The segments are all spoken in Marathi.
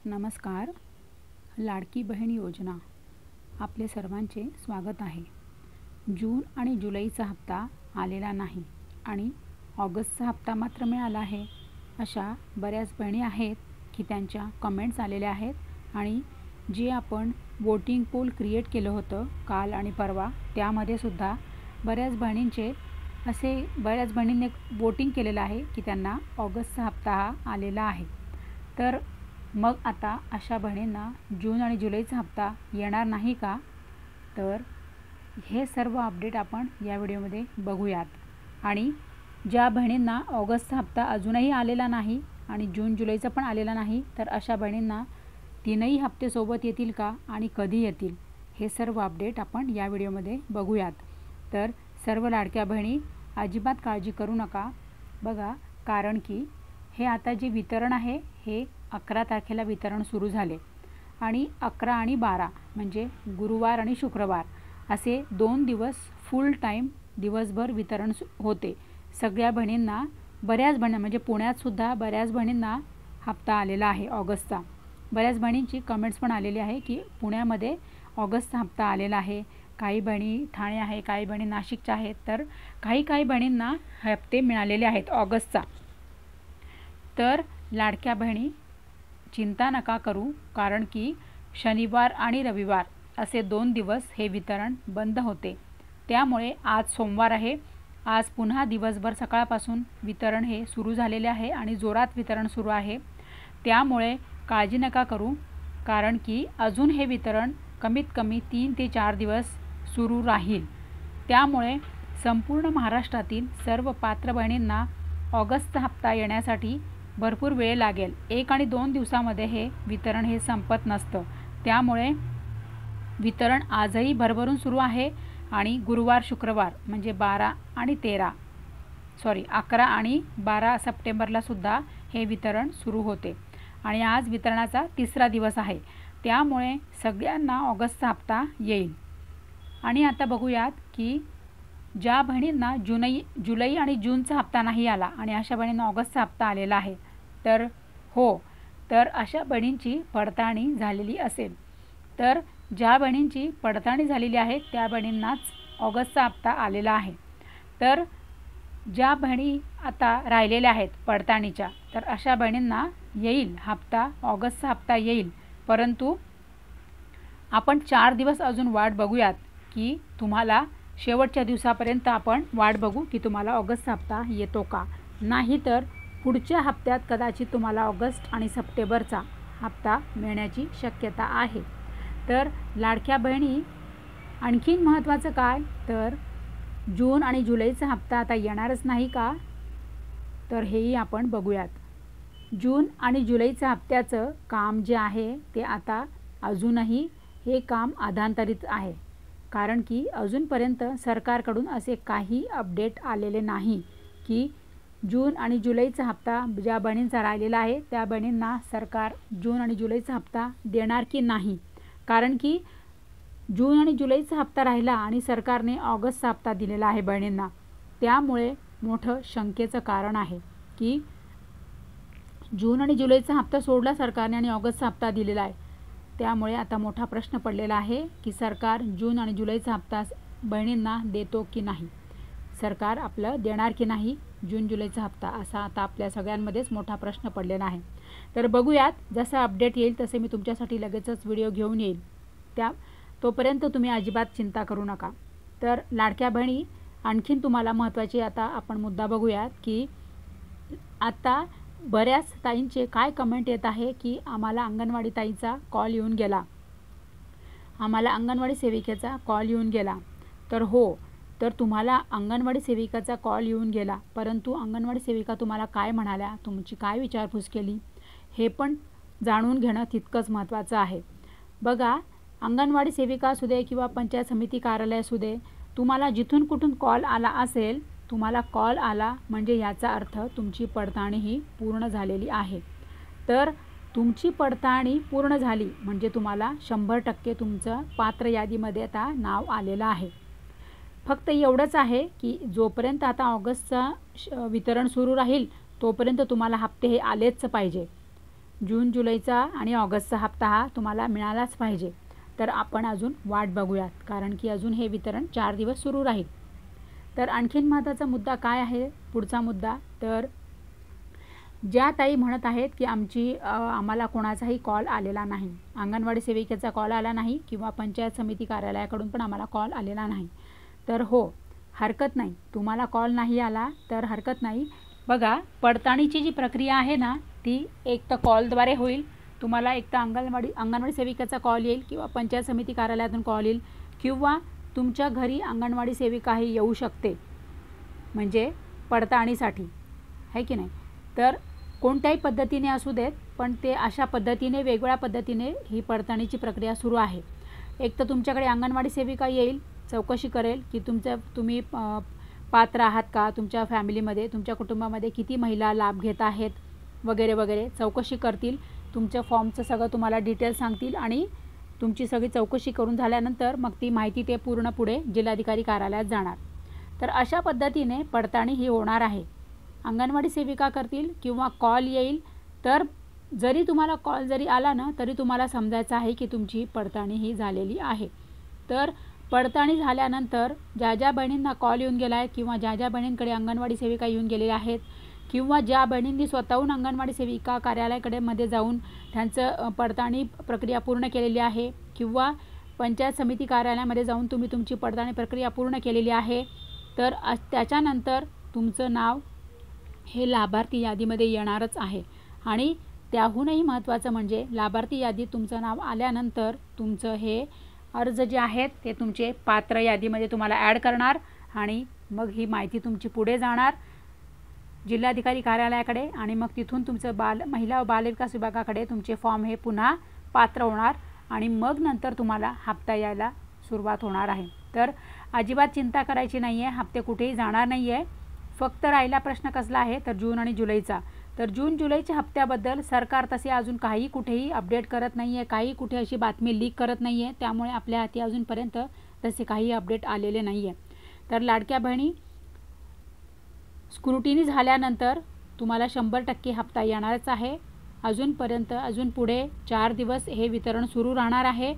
नमस्कार. लाडकी बहीण योजना आपले सर्वांचे स्वागत आहे. जून आणि जुलैचा हप्ता आलेला नाही आणि ऑगस्टचा हप्ता मात्र मिळाला आहे. अशा बऱ्याच बहिणी आहेत की त्यांच्या कमेंट्स आलेल्या आहेत आणि जे आपण वोटिंग पोल क्रिएट केलं होतं काल आणि परवा, त्यामध्ये सुद्धा बऱ्याच बहिणींनी वोटिंग केलेलं आहे की त्यांना ऑगस्टचा हप्ता हा आलेला आहे. तर मग आता अशा बहिणींना जून आणि जुलैचा हप्ता येणार नाही का? तर हे सर्व अपडेट आपण या व्हिडिओमध्ये बघूयात. आणि ज्या बहिणींना ऑगस्टचा हप्ता अजूनही आलेला नाही आणि जून जुलैचा पण आलेला नाही, तर अशा बहिणींना तीनही हप्ते सोबत येतील का आणि कधी येतील, हे सर्व अपडेट आपण या व्हिडिओमध्ये बघूयात. तर सर्व लाडक्या बहिणी अजिबात काळजी करू नका. बघा, कारण की हे आता जे वितरण आहे हे 11 तारखेला वितरण सुरू झाले आणि 11 आणि 12 म्हणजे गुरुवार आणि शुक्रवार असे 2 दिवस फुल टाईम दिवसभर वितरण होते. सगळ्या बहिणींना, बऱ्याच बहिणी म्हणजे पुण्यातसुद्धा बऱ्याच बहिणींना हप्ता आलेला आहे ऑगस्टचा. बऱ्याच बहिणींची कमेंट्स पण आलेली आहे की पुण्यामध्ये ऑगस्टचा हप्ता आलेला आहे. काही बहिणी ठाणे आहे, काही बहिणी नाशिकच्या आहेत, तर काही बहिणींना हप्ते मिळालेले आहेत ऑगस्टचा. तर लाडक्या बहिणी चिंता नका करू, कारण की शनिवार आणि रविवार असे 2 दिवस हे वितरण बंद होते. त्यामुळे आज सोमवार आहे. आज पुन्हा दिवसभर सकाळपासून वितरण हे सुरू झालेले आहे आणि जोरात वितरण सुरू आहे. त्यामुळे काळजी नका करू, कारण की अजून हे वितरण कमीत कमी 3 ते 4 दिवस सुरू राहील. त्यामुळे संपूर्ण महाराष्ट्रातील सर्व पात्र बहिणींना ऑगस्टचा हप्ता येण्यासाठी भरपूर वेळ लागेल. 1 आणि 2 दिवसामध्ये हे वितरण हे संपत नसतं. त्यामुळे वितरण आजही भरभरून सुरू आहे आणि गुरुवार शुक्रवार म्हणजे 11 आणि 12 सप्टेंबरला सुद्धा हे वितरण सुरू होते आणि आज वितरणाचा 3रा दिवस आहे. त्यामुळे सगळ्यांना ऑगस्टचा हप्ता येईल. आणि आता बघूयात की ज्या बहिणींना जुलै आणि जूनचा हप्ता नाही आला आणि अशा बहिणींना ऑगस्टचा हप्ता आलेला आहे, तर अशा बहिणींची पडताळणी झालेली असेल. तर ज्या बहिणींची पडताळणी झालेली आहे त्या बहिणींनाच ऑगस्टचा हप्ता आलेला आहे. तर ज्या बहिणी आता राहिलेल्या आहेत पडताळणीच्या, तर अशा बहिणींना येईल हप्ता, ऑगस्टचा हप्ता येईल. परंतु आपण 4 दिवस अजून वाट बघूयात की तुम्हाला शेवटच्या दिवसापर्यंत आपण वाट बघू की तुम्हाला ऑगस्टचा हप्ता येतो का. नाही तर पुढच्या हप्त्यात कदाचित तुम्हाला ऑगस्ट आणि सप्टेंबरचा हप्ता मिळण्याची शक्यता आहे. तर लाडक्या बहिणी, आणखीन महत्त्वाचं काय, तर जून आणि जुलैचा हप्ता आता येणारच नाही का, तर हेही आपण बघूयात. जून आणि जुलैच्या हप्त्याचं काम जे आहे ते आता अजूनही हे काम अधांतरित आहे, कारण की अजूनपर्यंत सरकारकडून असे काही अपडेट आलेले नाही की जून आणि जुलैचा हप्ता ज्या बहिणींचा राहिलेला आहे त्या बहिणींना सरकार जून आणि जुलैचा हप्ता देणार की नाही. कारण की जून आणि जुलैचा हप्ता राहिला आणि सरकारने ऑगस्टचा हप्ता दिलेला आहे बहिणींना. त्यामुळे मोठं शंकेचं कारण आहे की जून आणि जुलैचा हप्ता सोडला सरकारने आणि ऑगस्टचा हप्ता दिलेला आहे. त्यामुळे आता मोठा प्रश्न पडलेला आहे की सरकार जून आणि जुलैचा हप्ता बहिणींना देतो की नाही, सरकार आपलं देणार की नाही जून जुलैचा हप्ता, असा आता आपल्या सगळ्यांमध्येच मोठा प्रश्न पडलेला आहे. तर बघूयात, जसं अपडेट येईल तसे मी तुमच्यासाठी लगेचच व्हिडिओ घेऊन येईल. तोपर्यंत तुम्ही अजिबात चिंता करू नका. तर लाडक्या बहिणी, आणखीन तुम्हाला महत्त्वाचे आता आपण मुद्दा बघूयात की आता बऱ्याच ताईंचे काय कमेंट येत आहे की आम्हाला अंगणवाडी ताईचा कॉल येऊन गेला, आम्हाला अंगणवाडी सेविकेचा कॉल येऊन गेला. तर हो, तर तुम्हाला अंगणवाडी सेविकाचा कॉल येऊन गेला, परंतु अंगणवाडी सेविका तुम्हाला काय म्हणाल्या, तुमची काय विचारपूस केली, हे पण जाणून घेणं तितकंच महत्त्वाचं आहे. बघा, अंगणवाडी सेविका असू दे किंवा पंचायत समिती कार्यालय असू दे, तुम्हाला जिथून कुठून कॉल आला असेल, तुम्हाला कॉल आला म्हणजे याचा अर्थ तुमची पडताळणी ही पूर्ण झालेली आहे. तर तुमची पडताळणी पूर्ण झाली म्हणजे तुम्हाला 100% तुमचं पात्र यादीमध्ये आता नाव आलेलं आहे. फक्त एवढंच आहे की जोपर्यंत आता ऑगस्टचा वितरण सुरू राहील तोपर्यंत तुम्हाला हप्ते हे आलेच पाहिजे. जून जुलैचा आणि ऑगस्टचा हप्ता हा तुम्हाला मिळालाच पाहिजे. तर आपण अजून वाट बघूयात, कारण की अजून हे वितरण 4 दिवस सुरू राहील. तर आणखीन महत्त्वाचा मुद्दा काय आहे, पुढचा मुद्दा, तर ज्या ताई म्हणत आहेत की आम्हाला कोणाचाही कॉल आलेला नाही, अंगणवाडी सेविकेचा कॉल आला नाही किंवा पंचायत समिती कार्यालयाकडून पण आम्हाला कॉल आलेला नाही. तर हो, हरकत नाही, तुम्हाला कॉल नाही आला तर हरकत नाही. बघा, पडताळणीची जी प्रक्रिया आहे ना, ती एक तर कॉलद्वारे होईल. तुम्हाला एक तर अंगणवाडी सेविकेचा कॉल येईल किंवा पंचायत समिती कार्यालयातून कॉल येईल किंवा तुमच्या घरी अंगणवाडी सेविकाही येऊ शकते, म्हणजे पडताळणीसाठी, आहे की नाही. तर कोणत्याही पद्धतीने असू देत, पण ते अशा पद्धतीने वेगवेगळ्या पद्धतीने ही पडताळणीची प्रक्रिया सुरू आहे. एक तर तुमच्याकडे अंगणवाडी सेविका येईल, चौकशी करेल की तुम्ही पात्र आहात का, तुमच्या फॅमिलीमध्ये, तुमच्या कुटुंबामध्ये किती महिला लाभ घेत आहेत वगैरे वगैरे चौकशी करतील. तुमच्या फॉर्मचं सगळं तुम्हाला डिटेल्स सांगतील आणि तुमची सगळी चौकशी करून झाल्यानंतर मग ती माहिती ते पूर्ण पुढे जिल्हाधिकारी कार्यालयात जाणार. तर अशा पद्धतीने पडताळणी ही होणार आहे. अंगणवाडी सेविका करतील किंवा कॉल येईल. तर जरी तुम्हाला कॉल जरी आला ना, तरी तुम्हाला समजायचं आहे की तुमची पडताळणी ही झालेली आहे. तर पडताळणी झाल्यानंतर ज्या ज्या बहिणींना कॉल येऊन गेला आहे किंवा ज्या ज्या बहिणींकडे अंगणवाडी सेविका येऊन गेलेल्या आहेत किंवा ज्या बहिणींनी स्वतःहून अंगणवाडी सेविका कार्यालयाकडे मध्ये जाऊन त्यांचं पडताळणी प्रक्रिया पूर्ण केलेली आहे किंवा पंचायत समिती कार्यालयामध्ये जाऊन तुम्ही तुमची पडताळणी प्रक्रिया पूर्ण केलेली आहे, तर त्याच्यानंतर तुमचं नाव हे लाभार्थी यादीमध्ये येणारच आहे. आणि त्याहूनही महत्त्वाचं म्हणजे लाभार्थी यादीत तुमचं नाव आल्यानंतर तुमचं हे अर्ज जे आहेत ते तुमचे पात्र यादीमध्ये तुम्हाला ॲड करणार आणि मग ही माहिती तुमची पुढे जाणार जिल्हाधिकारी कार्यालयाकडे आणि मग तिथून तुमचं महिला व बालविकास विभागाकडे तुमचे फॉर्म हे पुन्हा पात्र होणार आणि मग नंतर तुम्हाला हप्ता यायला सुरुवात होणार आहे. तर अजिबात चिंता करायची नाही आहे, हप्ते कुठेही जाणार नाही आहे. फक्त राहिला प्रश्न कसला आहे, तर जून आणि जुलैचा. तर जून जुलैच्या हप्त्याबद्दल सरकार तसे अजून काही कुठेही अपडेट करत नाही आहे, काही कुठे अशी बातमी लीक करत नाही आहे, त्यामुळे आपल्या हाती अजूनपर्यंत तसे काही अपडेट आलेले नाही आहे. तर लाडक्या बहिणी, स्क्रुटिनी झाल्यानंतर तुम्हाला 100% हप्ता येणारच आहे. अजून पुढे 4 दिवस हे वितरण सुरू राहणार आहे.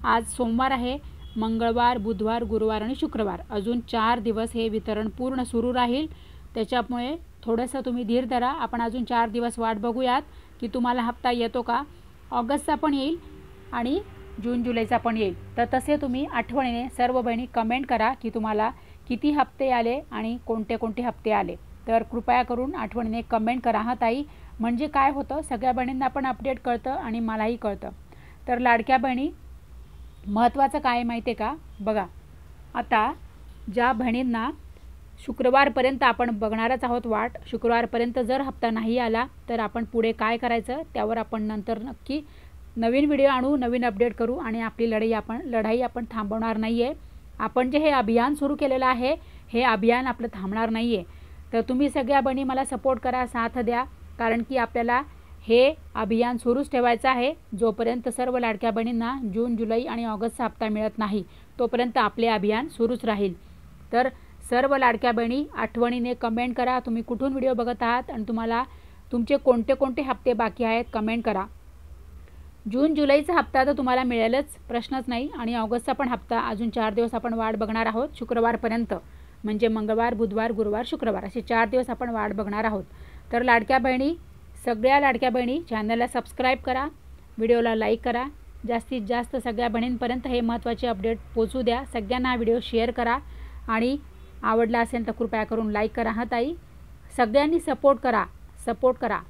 आज सोमवार आहे, मंगळवार, बुधवार, गुरुवार आणि शुक्रवार अजून 4 दिवस हे वितरण पूर्ण सुरू राहील. त्याच्यामुळे थोडंसं तुम्ही धीर धरा. आपण अजून 4 दिवस वाट बघूयात की तुम्हाला हप्ता येतो का. ऑगस्टचा पण येईल आणि जून जुलैचा पण येईल. तर तसे तुम्ही आठवणीने सर्व बहिणी कमेंट करा की तुम्हाला किती हप्ते आले आणि कोणते कोणते हप्ते आले. तर कृपया करून आठवणीने कमेंट करा हा ताई, म्हणजे काय होतं, सगळ्या बहिणींना पण अपडेट कळतं आणि मलाही कळतं. तर लाडक्या बहिणी, महत्त्वाचं काय माहिती आहे का, बघा आता ज्या बहिणींना शुक्रवारपर्यंत आपण बघणारच आहोत वाट. शुक्रवारपर्यंत जर हप्ता नाही आला तर आपण पुढे काय करायचं त्यावर आपण नंतर नक्की नवीन व्हिडिओ आणू, नवीन अपडेट करू आणि आपली लढाई आपण थांबवणार नाही आहे. आपण जे हे अभियान सुरू केलेलं आहे, हे अभियान आपलं थांबणार नाही आहे. तर तुम्ही सगळ्या बहिणी मला सपोर्ट करा, साथ द्या, कारण की आपल्याला हे अभियान सुरूच ठेवायचं आहे. जोपर्यंत सर्व लाडक्या बहिणींना जून, जुलै आणि ऑगस्टचा हप्ता मिळत नाही तोपर्यंत आपले अभियान सुरूच राहील. तर सर्व लाडक्या बहिणी आठवणीने कमेंट करा तुम्ही कुठून व्हिडिओ बघत आहात आणि तुम्हाला तुमचे कोणते कोणते हप्ते बाकी आहेत कमेंट करा. जून जुलैचा हप्ता तर तुम्हाला मिळेलच, प्रश्नच नाही. आणि ऑगस्टचा पण हप्ता अजून 4 दिवस आपण वाट बघणार आहोत शुक्रवारपर्यंत, म्हणजे मंगळवार, बुधवार, गुरुवार, शुक्रवार असे 4 दिवस आपण वाट बघणार आहोत. तर लाडक्या बहिणी, सगळ्या लाडक्या बहिणी चॅनलला सबस्क्राईब करा, व्हिडिओला लाईक करा, जास्तीत जास्त सगळ्या बहिणींपर्यंत हे महत्त्वाचे अपडेट पोचू द्या. सगळ्यांना हा व्हिडिओ शेअर करा आणि आवडला असेल तर कृपया करून लाईक करा हा ताई. सगळ्यांनी सपोर्ट करा.